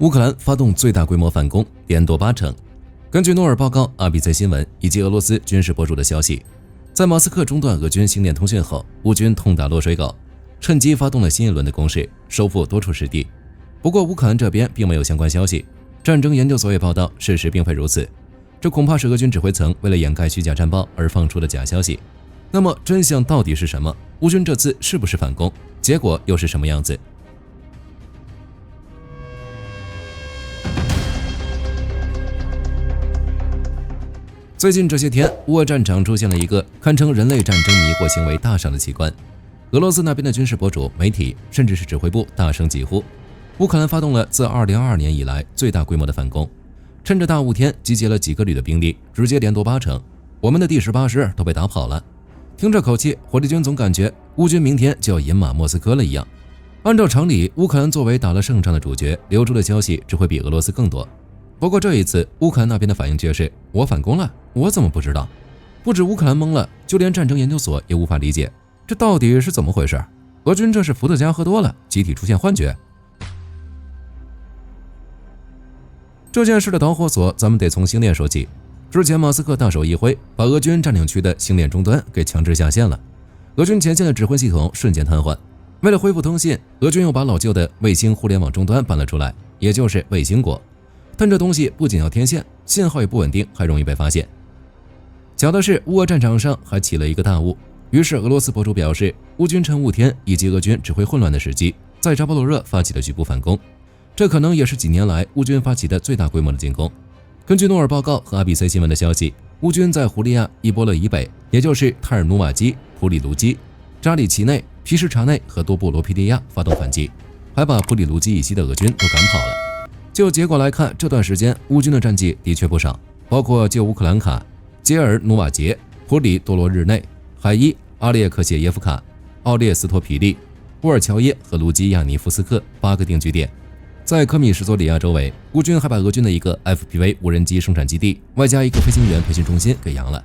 乌克兰发动最大规模反攻，连夺8城。根据诺尔报告、RBC 新闻以及俄罗斯军事博主的消息，在马斯克中断俄军星链通讯后，乌军痛打落水狗，趁机发动了新一轮的攻势，收复多处失地。不过乌克兰这边并没有相关消息，战争研究所也报道，事实并非如此。这恐怕是俄军指挥层为了掩盖虚假战报而放出的假消息。那么真相到底是什么？乌军这次是不是反攻？结果又是什么样子？最近这些天，乌俄战场出现了一个堪称人类战争迷惑行为大赏的奇观。俄罗斯那边的军事博主、媒体，甚至是指挥部大声疾呼，乌克兰发动了自2022年以来最大规模的反攻，趁着大雾天集结了几个旅的兵力，直接连夺8城，我们的第18师都被打跑了。听这口气，火力军总感觉乌军明天就要饮马莫斯科了一样。按照常理，乌克兰作为打了胜仗的主角，流出的消息只会比俄罗斯更多。不过这一次，乌克兰那边的反应却是我反攻了，我怎么不知道？不止乌克兰懵了，就连战争研究所也无法理解，这到底是怎么回事？俄军这是伏特加喝多了，集体出现幻觉？这件事的导火索，咱们得从星链说起。之前马斯克大手一挥，把俄军占领区的星链终端给强制下线了，俄军前线的指挥系统瞬间瘫痪。为了恢复通信，俄军又把老旧的卫星互联网终端搬了出来，也就是卫星国。但这东西不仅要天线，信号也不稳定，还容易被发现。巧的是，乌俄战场上还起了一个大雾，于是俄罗斯博主表示，乌军趁雾天以及俄军指挥混乱的时机，在扎波罗热发起了局部反攻，这可能也是几年来乌军发起的最大规模的进攻。根据诺尔报告和 RBC 新闻的消息，乌军在胡利亚、伊波勒以北，也就是泰尔努瓦基、普里卢基、扎里奇内、皮什查内和多布罗皮利亚发动反击，还把普里卢基以西的俄军都赶跑了。就结果来看，这段时间乌军的战绩的确不少，包括旧乌克兰卡、杰尔努瓦杰、普里多罗日内、海伊、阿列克谢耶夫卡、奥列斯托皮利、波尔乔耶和卢基亚尼夫斯克8个定居点。在科米什佐里亚周围，乌军还把俄军的一个 FPV 无人机生产基地，外加一个飞行员培训中心给扬了。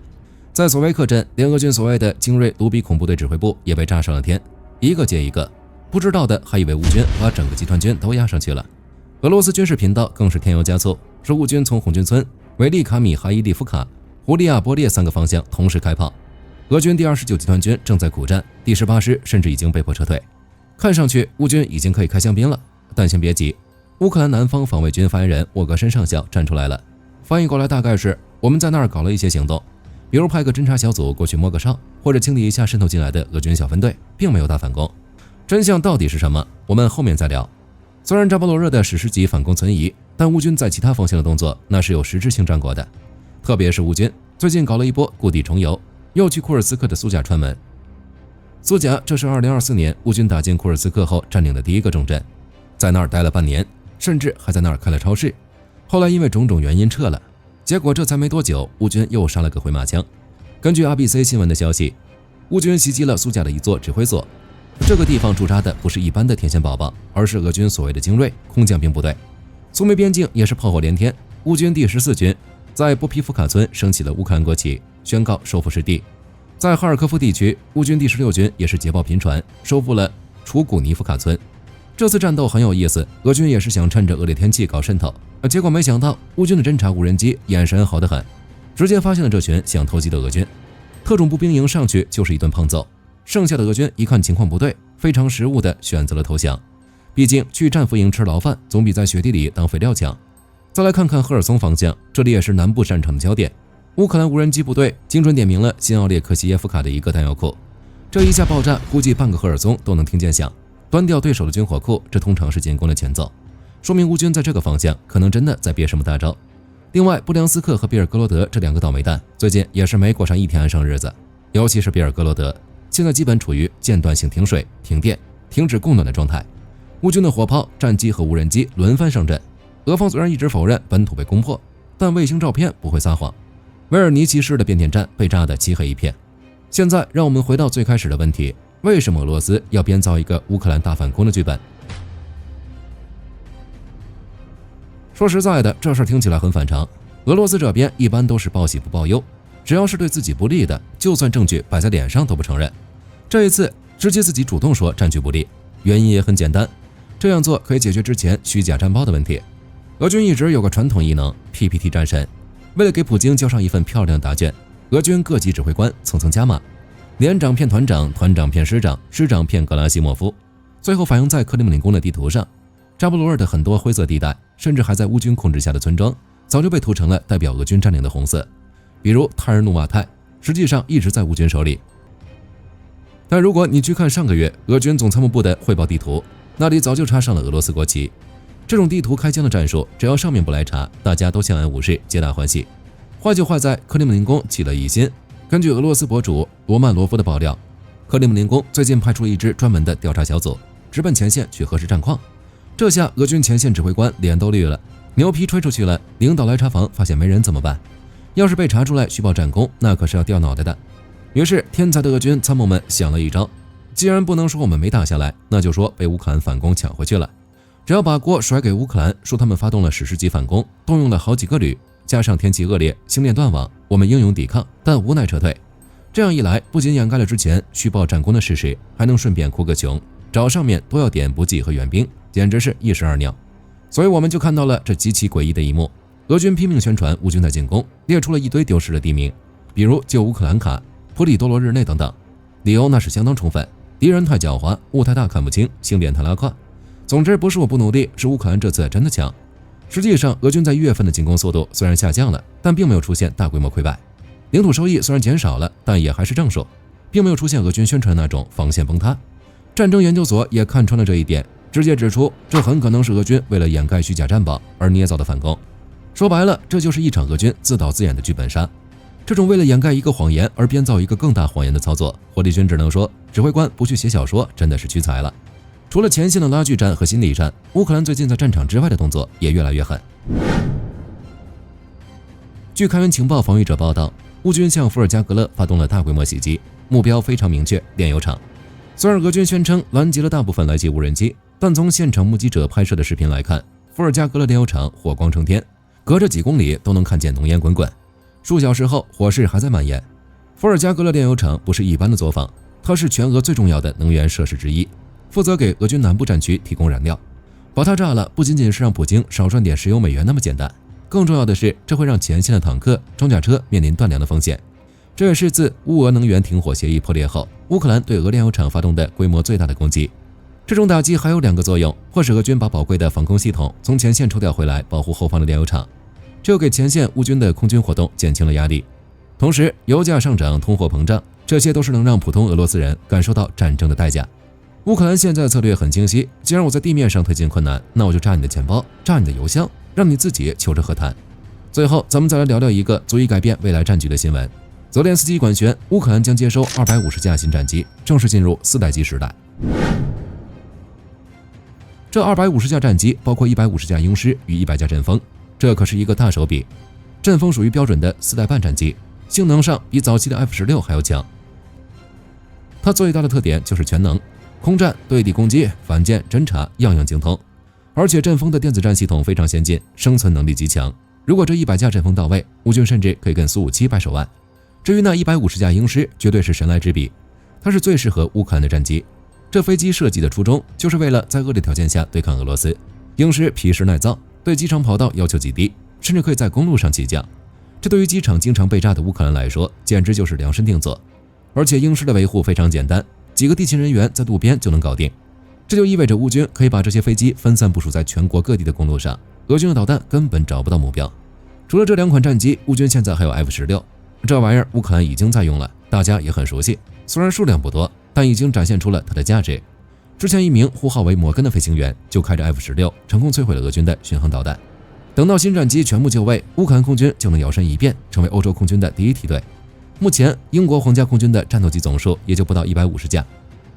在索维克镇，连俄军所谓的精锐卢比孔部队指挥部也被炸上了天，一个接一个，不知道的还以为乌军把整个集团军都压上去了。俄罗斯军事频道更是添油加醋，说乌军从红军村、维利卡米哈伊利夫卡、胡利亚波列3个方向同时开炮，俄军第29集团军正在苦战，第18师甚至已经被迫撤退。看上去乌军已经可以开香槟了，但先别急，乌克兰南方防卫军发言人沃格申上校站出来了，翻译过来大概是我们在那儿搞了一些行动，比如派个侦察小组过去摸个哨，或者清理一下渗透进来的俄军小分队，并没有大反攻。真相到底是什么，我们后面再聊。虽然扎波罗热的史诗级反攻存疑，但乌军在其他方向的动作那是有实质性战果的。特别是乌军最近搞了一波故地重游，又去库尔斯克的苏贾串门。苏贾这是2024年乌军打进库尔斯克后占领的第一个重镇，在那儿待了半年，甚至还在那儿开了超市。后来因为种种原因撤了，结果这才没多久，乌军又杀了个回马枪。根据 RBC 新闻的消息，乌军袭击了苏贾的一座指挥所。这个地方驻扎的不是一般的天线宝宝，而是俄军所谓的精锐空降兵部队。苏梅边境也是炮火连天，乌军第14军在波皮夫卡村升起了乌克兰国旗，宣告收复失地。在哈尔科夫地区，乌军第16军也是捷报频传，收复了楚古尼夫卡村。这次战斗很有意思，俄军也是想趁着恶劣天气搞渗透，结果没想到乌军的侦察无人机眼神好得很，直接发现了这群想偷袭的俄军。特种步兵营上去就是一顿胖揍。剩下的俄军一看情况不对，非常识物地选择了投降。毕竟去战俘营吃牢饭总比在雪地里当肥料强。再来看看赫尔松方向，这里也是南部战场的焦点。乌克兰无人机部队精准点名了新奥列克西耶夫卡的一个弹药库，这一下爆炸，估计半个赫尔松都能听见响，端掉对手的军火库，这通常是进攻的前奏，说明乌军在这个方向可能真的在憋什么大招。另外，布良斯克和比尔格罗德这2个倒霉蛋最近也是没过上一天安生日子，尤其是比尔格罗德，现在基本处于间断性停水、停电、停止供暖的状态。乌军的火炮、战机和无人机轮番上阵。俄方虽然一直否认本土被攻破，但卫星照片不会撒谎。维尔尼奇市的变电站被炸得漆黑一片。现在让我们回到最开始的问题，为什么俄罗斯要编造一个乌克兰大反攻的剧本？说实在的，这事听起来很反常。俄罗斯这边一般都是报喜不报忧，只要是对自己不利的，就算证据摆在脸上都不承认。这一次直接自己主动说战局不利，原因也很简单，这样做可以解决之前虚假战报的问题。俄军一直有个传统异能 PPT 战神，为了给普京交上一份漂亮的答卷，俄军各级指挥官层层加码，连长骗团长，团长骗师长，师长骗格拉西莫夫，最后反映在克里姆林宫的地图上。扎波罗热的很多灰色地带，甚至还在乌军控制下的村庄，早就被涂成了代表俄军占领的红色，比如泰尔努瓦泰，实际上一直在乌军手里。但如果你去看上个月俄军总参谋部的汇报地图，那里早就插上了俄罗斯国旗。这种地图开疆的战术，只要上面不来查，大家都相安无事，皆大欢喜。坏就坏在克里姆林宫起了疑心。根据俄罗斯博主罗曼罗夫的爆料，克里姆林宫最近派出了一支专门的调查小组，直奔前线去核实战况。这下俄军前线指挥官脸都绿了，牛皮吹出去了，领导来查房发现没人怎么办？要是被查出来虚报战功，那可是要掉脑袋的。于是天才的俄军参谋们想了一招，既然不能说我们没打下来，那就说被乌克兰反攻抢回去了。只要把锅甩给乌克兰，说他们发动了史诗级反攻，动用了好几个旅，加上天气恶劣，星链断网，我们英勇抵抗，但无奈撤退。这样一来，不仅掩盖了之前虚报战功的事实，还能顺便哭个穷，找上面多要点补给和援兵，简直是一石二鸟。所以我们就看到了这极其诡异的一幕：俄军拼命宣传乌军在进攻，列出了一堆丢失的地名，比如旧乌克兰卡、普里多罗日内等等，理由那是相当充分。敌人太狡猾，雾太大看不清，星链太拉胯。总之不是我不努力，是乌克兰这次真的强。实际上，俄军在1月份的进攻速度虽然下降了，但并没有出现大规模溃败。领土收益虽然减少了，但也还是正数，并没有出现俄军宣传的那种防线崩塌。战争研究所也看穿了这一点，直接指出这很可能是俄军为了掩盖虚假战报而捏造的反攻。说白了，这就是一场俄军自导自演的剧本杀。这种为了掩盖一个谎言而编造一个更大谎言的操作，火力军只能说指挥官不去写小说真的是屈才了。除了前线的拉锯战和心理战，乌克兰最近在战场之外的动作也越来越狠。据开源情报防御者报道，乌军向伏尔加格勒发动了大规模袭击，目标非常明确，炼油厂。虽然俄军宣称拦截了大部分来袭无人机，但从现场目击者拍摄的视频来看，伏尔加格勒炼油厂火光冲天，隔着几公里都能看见浓烟滚滚。数小时后，火势还在蔓延。伏尔加格勒炼油厂不是一般的作坊，它是全俄最重要的能源设施之一，负责给俄军南部战区提供燃料。把它炸了，不仅仅是让普京少赚点石油美元那么简单，更重要的是，这会让前线的坦克、装甲车面临断粮的风险。这也是自乌俄能源停火协议破裂后，乌克兰对俄炼油厂发动的规模最大的攻击。这种打击还有2个作用：或是俄军把宝贵的防空系统从前线抽调回来，保护后方的炼油厂，这又给前线乌军的空军活动减轻了压力。同时，油价上涨、通货膨胀，这些都是能让普通俄罗斯人感受到战争的代价。乌克兰现在的策略很清晰，既然我在地面上推进困难，那我就炸你的钱包，炸你的邮箱，让你自己求着和谈。最后，咱们再来聊聊一个足以改变未来战局的新闻：泽连斯基官宣，乌克兰将接收250架新战机，正式进入4代机时代。这250架战机包括150架鹰狮与100架阵风，这可是一个大手笔。阵风属于标准的4代半战机，性能上比早期的 F-16还要强。它最大的特点就是全能，空战、对地攻击、反舰、侦察样样精通，而且阵风的电子战系统非常先进，生存能力极强。如果这100架阵风到位，乌军甚至可以跟苏57掰手腕。至于那150架鹰狮，绝对是神来之笔，它是最适合乌克兰的战机。这飞机设计的初衷就是为了在恶劣条件下对抗俄罗斯。鹰狮皮实耐造，对机场跑道要求极低，甚至可以在公路上起降。这对于机场经常被炸的乌克兰来说，简直就是量身定做。而且鹰狮的维护非常简单，几个地勤人员在路边就能搞定。这就意味着乌军可以把这些飞机分散部署在全国各地的公路上，俄军的导弹根本找不到目标。除了这2款战机，乌军现在还有 F-16，这玩意儿乌克兰已经在用了，大家也很熟悉。虽然数量不多，但已经展现出了它的价值。之前一名呼号为摩根的飞行员就开着 F-16成功摧毁了俄军的巡航导弹。等到新战机全部就位，乌克兰空军就能摇身一变成为欧洲空军的第一梯队。目前英国皇家空军的战斗机总数也就不到150架，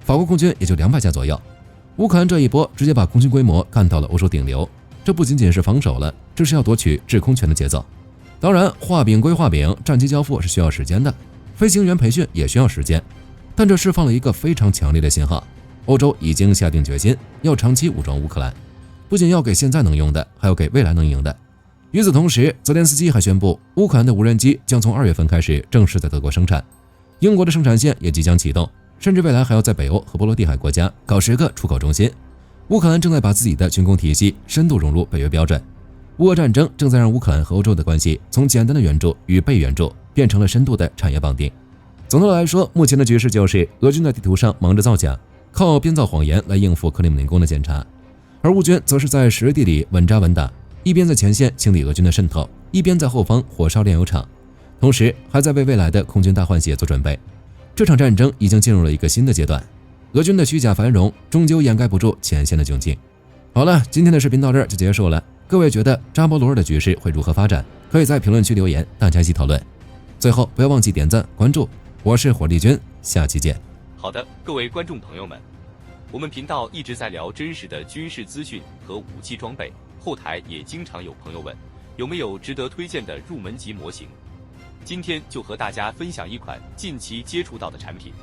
法国空军也就200架左右。乌克兰这一波直接把空军规模干到了欧洲顶流，这不仅仅是防守了，这是要夺取制空权的节奏。当然，画饼归画饼，战机交付是需要时间的，飞行员培训也需要时间，但这释放了一个非常强烈的信号：欧洲已经下定决心要长期武装乌克兰，不仅要给现在能用的，还要给未来能赢的。与此同时，泽连斯基还宣布，乌克兰的无人机将从2月份开始正式在德国生产，英国的生产线也即将启动，甚至未来还要在北欧和波罗的海国家搞10个出口中心。乌克兰正在把自己的军工体系深度融入北约标准。乌俄战争正在让乌克兰和欧洲的关系从简单的援助与被援助变成了深度的产业绑定。总的来说，目前的局势就是俄军在地图上忙着造假，靠编造谎言来应付克里姆林宫的检查，而乌军则是在实地里稳扎稳打，一边在前线清理俄军的渗透，一边在后方火烧炼油厂，同时还在为未来的空军大换血做准备。这场战争已经进入了一个新的阶段，俄军的虚假繁荣终究掩盖不住前线的窘境。好了，今天的视频到这儿就结束了。各位觉得扎波罗热的局势会如何发展？可以在评论区留言，大家一起讨论。最后不要忘记点赞关注，我是火力军，下期见。好的，各位观众朋友们，我们频道一直在聊真实的军事资讯和武器装备，后台也经常有朋友问有没有值得推荐的入门级模型。今天就和大家分享一款近期接触到的产品。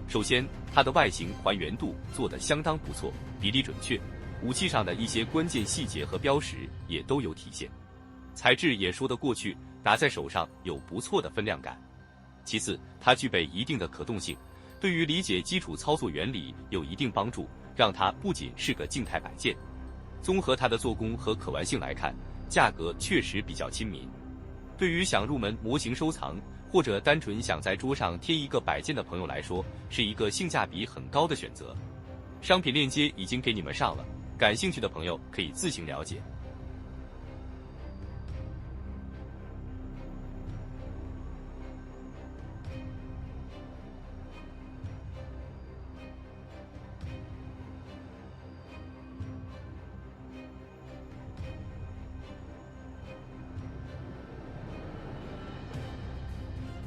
首先，它的外形还原度做得相当不错，比例准确，武器上的一些关键细节和标识也都有体现，材质也说得过去，拿在手上有不错的分量感。其次，它具备一定的可动性，对于理解基础操作原理有一定帮助，让它不仅是个静态摆件。综合它的做工和可玩性来看，价格确实比较亲民。对于想入门模型收藏，或者单纯想在桌上贴一个摆件的朋友来说，是一个性价比很高的选择。商品链接已经给你们上了，感兴趣的朋友可以自行了解。